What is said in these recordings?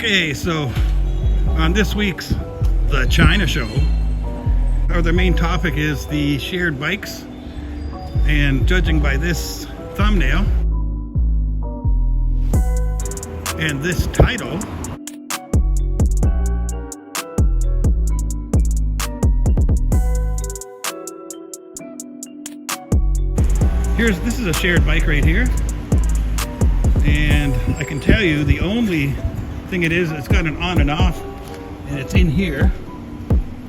Okay, so on this week's The China Show, the main topic is the shared bikes, and judging by this thumbnail and this title, this is a shared bike right here, and I can tell you the only thing it is, it's got an on and off, and it's in here.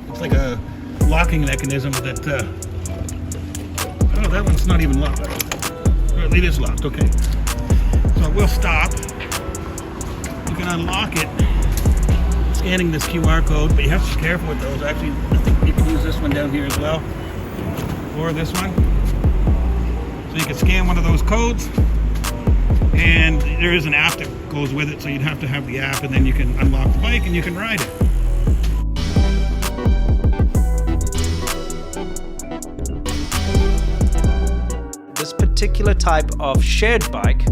It's like a locking mechanism that oh, that one's not even locked. Well, it is locked. Okay, so it will stop. You can unlock it scanning this QR code, but you have to be careful with those. Actually, I think you can use this one down here as well, or this one. So you can scan one of those codes, and there is an app that goes with it, so you'd have to have the app, and then you can unlock the bike and you can ride it. This particular type of shared bike,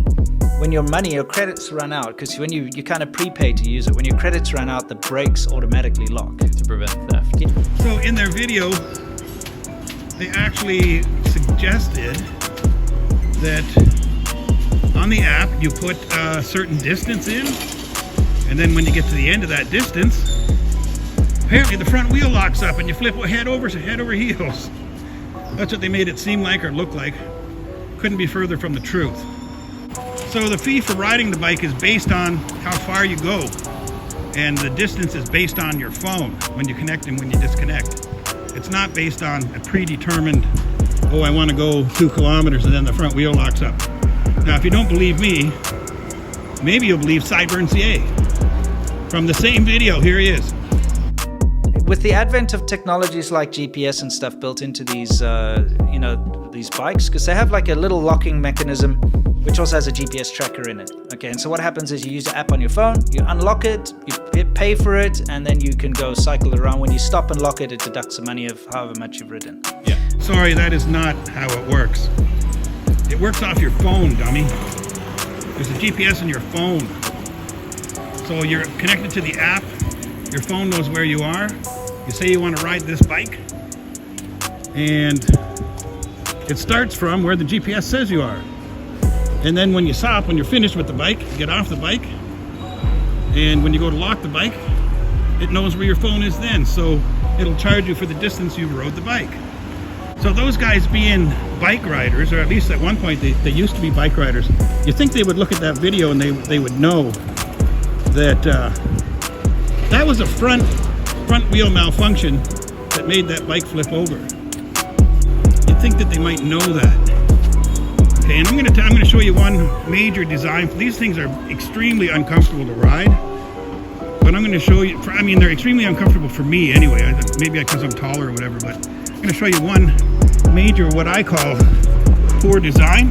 when your credits run out, because when you kind of prepay to use it, when your credits run out, the brakes automatically lock. To prevent theft. Yeah. So in their video, they actually suggested that on the app you put a certain distance in, and then when you get to the end of that distance, apparently the front wheel locks up and you flip head over heels. That's what they made it seem like or look like. Couldn't be further from the truth. So the fee for riding the bike is based on how far you go, and the distance is based on your phone when you connect and when you disconnect. It's not based on a predetermined, oh, I want to go 2 kilometers and then the front wheel locks up. Now, if you don't believe me, maybe you'll believe Sideburn CA. From the same video, here he is. With the advent of technologies like GPS and stuff built into these, these bikes, because they have like a little locking mechanism, which also has a GPS tracker in it. Okay, and so what happens is you use the app on your phone, you unlock it, you pay for it, and then you can go cycle around. When you stop and lock it, it deducts the money of however much you've ridden. Yeah. Sorry, that is not how it works. It works off your phone, dummy. There's a GPS in your phone. So you're connected to the app, your phone knows where you are. You say you want to ride this bike, and it starts from where the GPS says you are. And then when you stop, when you're finished with the bike, you get off the bike, and when you go to lock the bike, it knows where your phone is then, so it'll charge you for the distance you rode the bike. So those guys being bike riders, or at least at one point they used to be bike riders, you think they would look at that video and they would know that that was a front wheel malfunction that made that bike flip over. You'd think that they might know that. Okay, and I'm going to show you one major design. These things are extremely uncomfortable to ride, but I'm going to show you. I mean, they're extremely uncomfortable for me anyway. Maybe because I'm taller or whatever, but I'm going to show you one major, what I call poor design.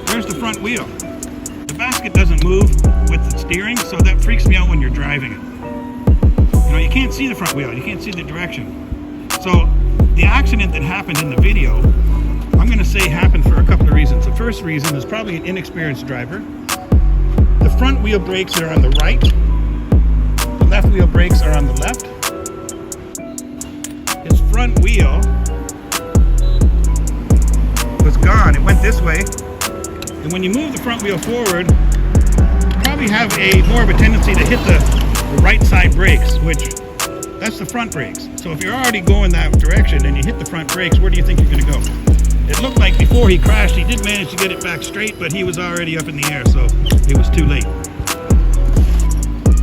There's the front wheel. The basket doesn't move with the steering, so that freaks me out when you're driving it. You know, you can't see the front wheel, you can't see the direction. So the accident that happened in the video, I'm going to say happened for a couple of reasons. The first reason is probably an inexperienced driver. The front wheel brakes are on the right. The left wheel brakes are on the left. His front wheel was gone. It went this way. And when you move the front wheel forward, you probably have more of a tendency to hit the right side brakes, which that's the front brakes. So if you're already going that direction and you hit the front brakes, where do you think you're going to go? It looked like before he crashed, he did manage to get it back straight, but he was already up in the air, so it was too late.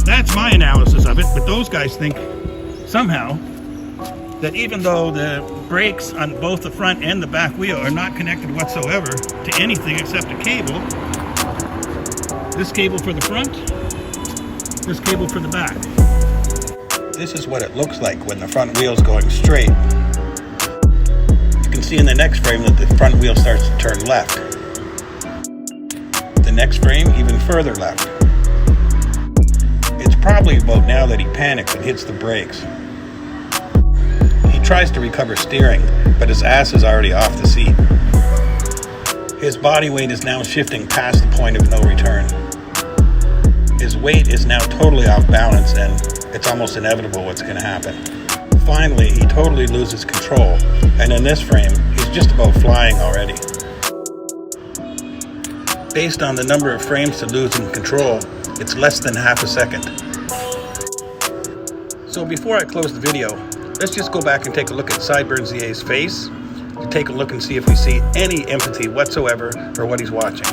That's my analysis of it, but those guys think somehow that even though the brakes on both the front and the back wheel are not connected whatsoever to anything except a cable, this cable for the front, this cable for the back. This is what it looks like when the front wheel's going straight. You can see in the next frame that the front wheel starts to turn left. The next frame, even further left. It's probably about now that he panics and hits the brakes. He tries to recover steering, but his ass is already off the seat. His body weight is now shifting past the point of no return. his weight is now totally off balance, and it's almost inevitable what's going to happen. Finally, he totally loses control, and in this frame, he's just about flying already. Based on the number of frames to lose in control, it's less than half a second. So before I close the video, let's just go back and take a look at Sideburns EA's face to take a look and see if we see any empathy whatsoever for what he's watching.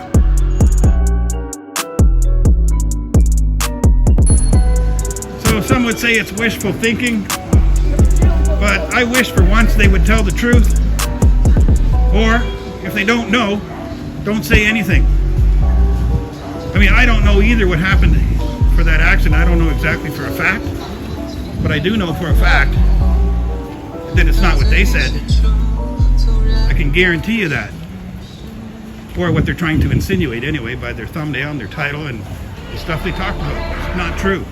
So some would say it's wishful thinking, but I wish for once they would tell the truth, or if they don't know, don't say anything. I mean, I don't know either what happened for that accident. I don't know exactly for a fact, but I do know for a fact that it's not what they said. I can guarantee you that. Or what they're trying to insinuate anyway by their thumbnail and their title and the stuff they talked about. It's not true.